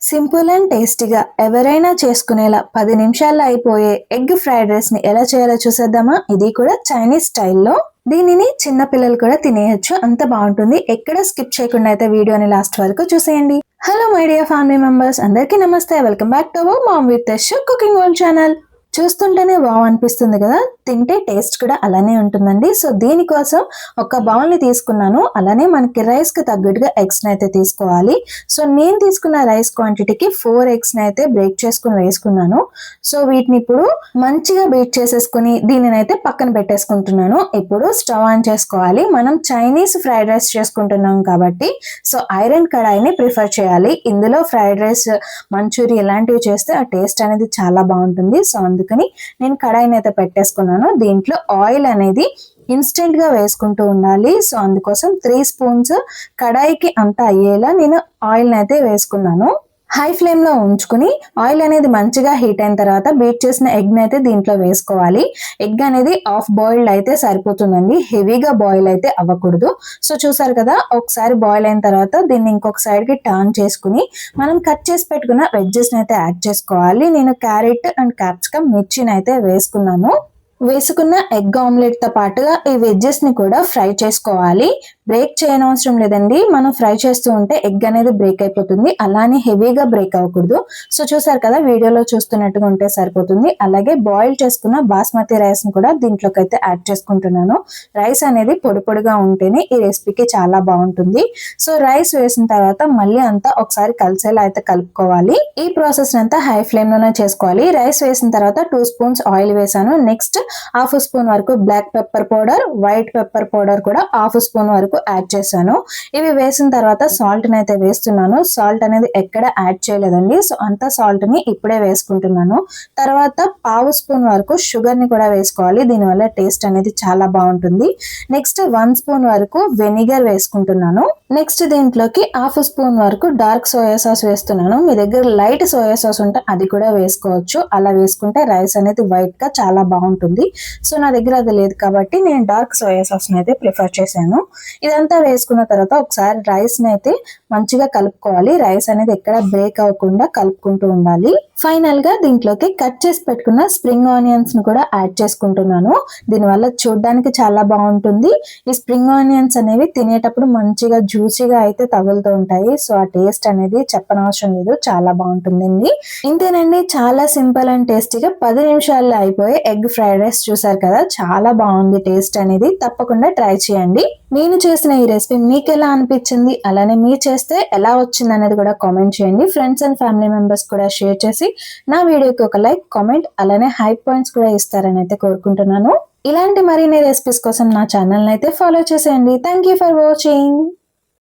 Simple and టేస్టీగా ఎవరైనా చేసుకునేలా 10 నిమిషాల్లో అయిపోయే ఎగ్ ఫ్రైడ్ రైస్ ని ఎలా చేయాలో చూసేద్దామా. ఇది కూడా చైనీస్ స్టైల్లో. దీనిని చిన్న పిల్లలు కూడా తినేయచ్చు, అంత బాగుంటుంది. ఎక్కడ స్కిప్ చేయకుండా అయితే వీడియోని లాస్ట్ వరకు చూసేయండి. Hello my dear family members, అందరికీ నమస్తే. Welcome back to our ma'am with Yash cooking world channel. చూస్తుంటేనే బాగా అనిపిస్తుంది కదా, తింటే టేస్ట్ కూడా అలానే ఉంటుందండి. సో దీనికోసం ఒక బౌల్ని తీసుకున్నాను. అలానే మనకి రైస్కి తగ్గట్టుగా ఎగ్స్ని అయితే తీసుకోవాలి. సో నేను తీసుకున్న రైస్ క్వాంటిటీకి 4 ఎగ్స్ని అయితే బ్రేక్ చేసుకుని వేసుకున్నాను. సో వీటిని ఇప్పుడు మంచిగా బీట్ చేసేసుకుని దీనిని అయితే పక్కన పెట్టేసుకుంటున్నాను. ఇప్పుడు స్టవ్ ఆన్ చేసుకోవాలి. మనం చైనీస్ ఫ్రైడ్ రైస్ చేసుకుంటున్నాం కాబట్టి సో ఐరన్ కడాయిని ప్రిఫర్ చేయాలి. ఇందులో ఫ్రైడ్ రైస్, మంచూరియా ఇలాంటివి చేస్తే ఆ టేస్ట్ అనేది చాలా బాగుంటుంది. సో అందుకని నేను కడాయిని అయితే పెట్టేసుకున్నాను. దీంట్లో ఆయిల్ అనేది ఇన్స్టెంట్ గా వేసుకుంటూ ఉండాలి. సో అందుకోసం 3 స్పూన్స్ కడాయికి అంతా అయ్యేలా నేను ఆయిల్ అయితే వేసుకున్నాను. హై ఫ్లేమ్ లో ఉంచుకుని ఆయిల్ అనేది మంచిగా హీట్ అయిన తర్వాత బీట్ చేసిన ఎగ్ అయితే దీంట్లో వేసుకోవాలి. ఎగ్ అనేది హాఫ్ బాయిల్డ్ అయితే సరిపోతుందండి, హెవీగా బాయిల్ అయితే అవ్వకూడదు. సో చూసారు కదా, ఒకసారి బాయిల్ అయిన తర్వాత దీన్ని ఇంకొక సైడ్ కి టర్న్ చేసుకుని మనం కట్ చేసి పెట్టుకున్న వెజ్జెస్ అయితే యాడ్ చేసుకోవాలి. నేను క్యారెట్ అండ్ క్యాప్సికమ్ మిర్చిని అయితే వేసుకున్నాను. వేసుకున్న ఎగ్ ఆమ్లెట్ తో పాటుగా ఈ వెజ్జెస్ ని కూడా ఫ్రై చేసుకోవాలి. బ్రేక్ చేయనవసరం లేదండి, మనం ఫ్రై చేస్తూ ఉంటే ఎగ్ అనేది బ్రేక్ అయిపోతుంది. అలానే హెవీగా బ్రేక్ అవ్వకూడదు. సో చూసారు కదా, వీడియోలో చూస్తున్నట్టుగా ఉంటే సరిపోతుంది. అలాగే బాయిల్ చేసుకున్న బాస్మతి రైస్ ని కూడా దీంట్లోకి అయితే యాడ్ చేసుకుంటున్నాను. రైస్ అనేది పొడి పొడిగా ఉంటేనే ఈ రెసిపీకి చాలా బాగుంటుంది. సో రైస్ వేసిన తర్వాత మళ్ళీ అంతా ఒకసారి కలిసేలా అయితే కలుపుకోవాలి. ఈ ప్రాసెస్ అంతా హై ఫ్లేమ్ లోనే చేసుకోవాలి. రైస్ వేసిన తర్వాత 2 స్పూన్స్ ఆయిల్ వేసాను. నెక్స్ట్ హాఫ్ స్పూన్ వరకు black pepper powder, white pepper powder కూడా హాఫ్ స్పూన్ వరకు యాడ్ చేశాను. ఇవి వేసిన తర్వాత సాల్ట్ అయితే వేస్తున్నాను. సాల్ట్ అనేది ఎక్కడ యాడ్ చేయలేదండి. సో అంత సాల్ట్ ని ఇప్పుడే వేసుకుంటున్నాను. తర్వాత పావు స్పూన్ వరకు షుగర్ ని కూడా వేసుకోవాలి. దీనివల్ల టేస్ట్ అనేది చాలా బాగుంటుంది. నెక్స్ట్ 1 స్పూన్ వరకు వెనిగర్ వేసుకుంటున్నాను. నెక్స్ట్ దీంట్లోకి హాఫ్ స్పూన్ వరకు డార్క్ సోయా సాస్ వేస్తున్నాను. మీ దగ్గర లైట్ సోయా సాస్ ఉంటే అది కూడా వేసుకోవచ్చు. అలా వేసుకుంటే రైస్ అనేది వైట్ గా చాలా బాగుంటుంది. సో నా దగ్గర అది లేదు కాబట్టి నేను డార్క్ సోయా సాస్ అయితే ప్రిఫర్ చేశాను. ఇదంతా వేసుకున్న తర్వాత ఒకసారి రైస్ ని అయితే మంచిగా కలుపుకోవాలి. రైస్ అనేది ఎక్కడ బ్రేక్ అవ్వకుండా కలుపుకుంటూ ఉండాలి. ఫైనల్ గా దీంట్లోకి కట్ చేసి పెట్టుకున్న స్ప్రింగ్ ఆనియన్స్ ని కూడా యాడ్ చేసుకుంటున్నాను. దీనివల్ల చూడడానికి చాలా బాగుంటుంది. ఈ స్ప్రింగ్ ఆనియన్స్ అనేవి తినేటప్పుడు మంచిగా జ్యూసీగా అయితే తగులుతూ ఉంటాయి. సో ఆ టేస్ట్ అనేది చెప్పనవసరం లేదు, చాలా బాగుంటుందండి. ఇంతేనండి, చాలా సింపుల్ అండ్ టేస్టీగా 10 నిమిషాల్లో అయిపోయే ఎగ్ ఫ్రైడ్ రైస్. చూసారు కదా, చాలా బాగుంది టేస్ట్ అనేది. తప్పకుండా ట్రై చేయండి. నేను చేసిన ఈ రెసిపీ మీకు ఎలా అనిపించింది, అలానే మీరు చేస్తే ఎలా వచ్చింది అనేది కూడా కామెంట్ చేయండి. ఫ్రెండ్స్ అండ్ ఫ్యామిలీ మెంబర్స్ కూడా షేర్ చేసి నా వీడియోకి ఒక లైక్, కామెంట్ అలానే హై పాయింట్స్ కూడా ఇస్తారని అయితే కోరుకుంటున్నాను. ఇలాంటి మరిన్ని రెసిపీస్ కోసం నా ఛానల్ అయితే ఫాలో చేసేయండి. Thank you for watching.